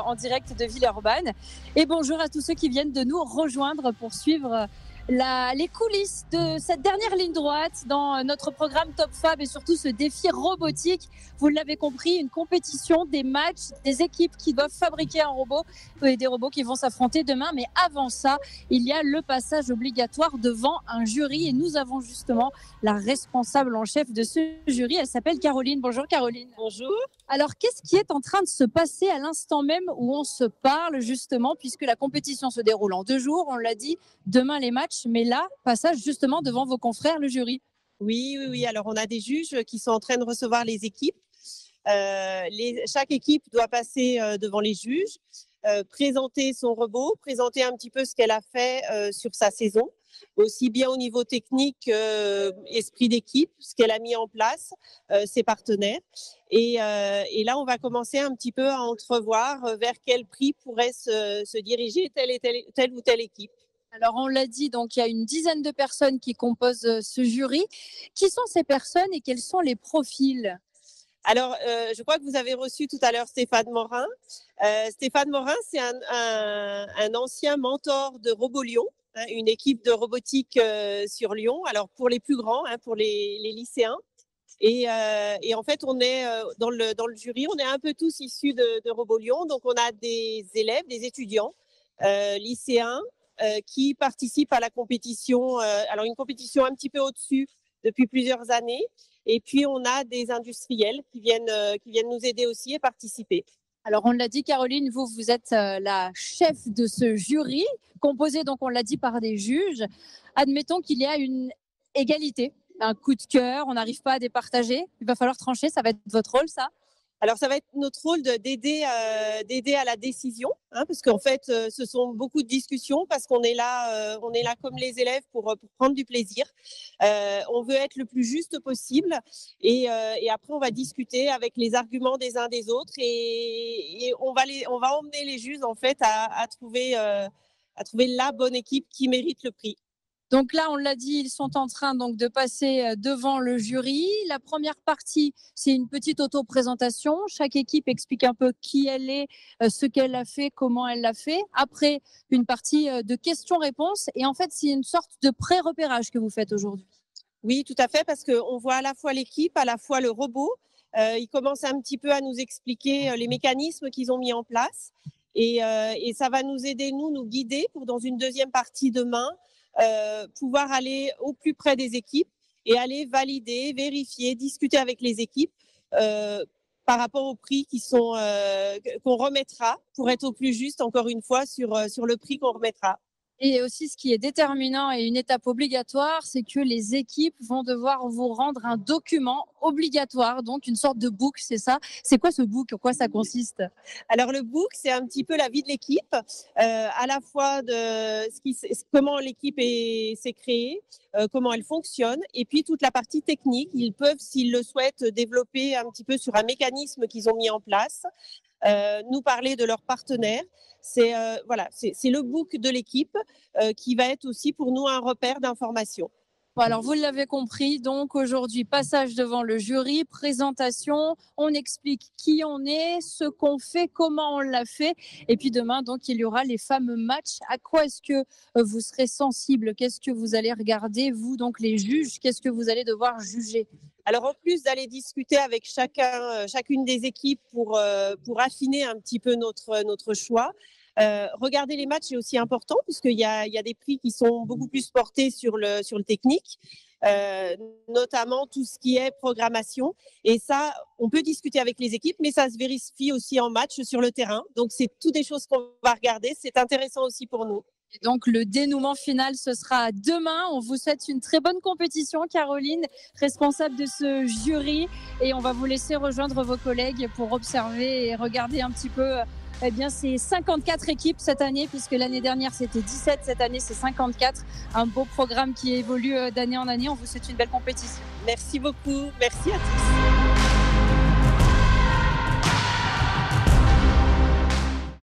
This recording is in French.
En direct de Villeurbanne. Et bonjour à tous ceux qui viennent de nous rejoindre pour suivre les coulisses de cette dernière ligne droite dans notre programme Top Fab et surtout ce défi robotique. Vous l'avez compris, une compétition, des matchs, des équipes qui doivent fabriquer un robot et des robots qui vont s'affronter demain. Mais avant ça, il y a le passage obligatoire devant un jury et nous avons justement la responsable en chef de ce jury. Elle s'appelle Caroline. Bonjour Caroline. Bonjour. Alors, qu'est-ce qui est en train de se passer à l'instant même où on se parle, justement, puisque la compétition se déroule en 2 jours, on l'a dit, demain les matchs, mais là, passage justement devant vos confrères, le jury. Oui. Alors, on a des juges qui sont en train de recevoir les équipes. Chaque équipe doit passer devant les juges, présenter son robot, présenter un petit peu ce qu'elle a fait sur sa saison, aussi bien au niveau technique, esprit d'équipe, ce qu'elle a mis en place, ses partenaires. Et là, on va commencer un petit peu à entrevoir vers quel prix pourrait se diriger telle ou telle équipe. Alors, on l'a dit, donc il y a une dizaine de personnes qui composent ce jury. Qui sont ces personnes et quels sont les profils ? Alors, je crois que vous avez reçu tout à l'heure Stéphane Morin. Stéphane Morin, c'est un ancien mentor de RoboLyon, une équipe de robotique sur Lyon. Alors, pour les plus grands, pour les lycéens. Et en fait, on est dans le jury, on est un peu tous issus de RoboLyon. Donc, on a des élèves, des étudiants lycéens qui participent à la compétition. Alors, une compétition un petit peu au-dessus depuis plusieurs années. Et puis, on a des industriels qui viennent nous aider aussi et participer. Alors, on l'a dit, Caroline, vous êtes la chef de ce jury, composé, donc, on l'a dit, par des juges. Admettons qu'il y a une égalité, un coup de cœur, on n'arrive pas à départager. Il va falloir trancher, ça va être votre rôle, ça ? Alors, ça va être notre rôle d'aider à la décision, parce qu'en fait, ce sont beaucoup de discussions, parce qu'on est là comme les élèves pour prendre du plaisir. On veut être le plus juste possible, et après, on va discuter avec les arguments des uns des autres, et on va emmener les juges en fait à trouver la bonne équipe qui mérite le prix. Donc là, on l'a dit, ils sont en train donc de passer devant le jury. La première partie, c'est une petite auto-présentation. Chaque équipe explique un peu qui elle est, ce qu'elle a fait, comment elle l'a fait. Après, une partie de questions-réponses. Et en fait, c'est une sorte de pré-repérage que vous faites aujourd'hui. Oui, tout à fait, parce qu'on voit à la fois l'équipe, à la fois le robot. Ils commencent un petit peu à nous expliquer les mécanismes qu'ils ont mis en place. Et ça va nous aider, nous guider pour, dans une deuxième partie demain, pouvoir aller au plus près des équipes et aller valider, vérifier, discuter avec les équipes par rapport aux prix qu'on remettra pour être au plus juste, encore une fois, sur le prix qu'on remettra. Et aussi, ce qui est déterminant et une étape obligatoire, c'est que les équipes vont devoir vous rendre un document obligatoire, donc une sorte de book, c'est ça. C'est quoi ce book ? En quoi ça consiste ? Alors, le book, c'est un petit peu la vie de l'équipe, à la fois de comment l'équipe s'est créée, comment elle fonctionne, et puis toute la partie technique. Ils peuvent, s'ils le souhaitent, développer un petit peu sur un mécanisme qu'ils ont mis en place, nous parler de leurs partenaires. C'est le book de l'équipe qui va être aussi pour nous un repère d'information. Bon, alors vous l'avez compris, donc aujourd'hui passage devant le jury, présentation, on explique qui on est, ce qu'on fait, comment on l'a fait, et puis demain donc il y aura les fameux matchs. À quoi est-ce que vous serez sensible ? Qu'est-ce que vous allez regarder, vous donc les juges ? Qu'est-ce que vous allez devoir juger ? Alors, en plus d'aller discuter avec chacune des équipes pour affiner un petit peu notre choix, regarder les matchs est aussi important, puisqu'il y a des prix qui sont beaucoup plus portés sur le technique, notamment tout ce qui est programmation. Et ça, on peut discuter avec les équipes, mais ça se vérifie aussi en match sur le terrain. Donc, c'est toutes des choses qu'on va regarder. C'est intéressant aussi pour nous. Et donc, le dénouement final, ce sera demain. On vous souhaite une très bonne compétition, Caroline, responsable de ce jury. Et on va vous laisser rejoindre vos collègues pour observer et regarder un petit peu ces 54 équipes cette année, puisque l'année dernière, c'était 17. Cette année, c'est 54. Un beau programme qui évolue d'année en année. On vous souhaite une belle compétition. Merci beaucoup. Merci à tous.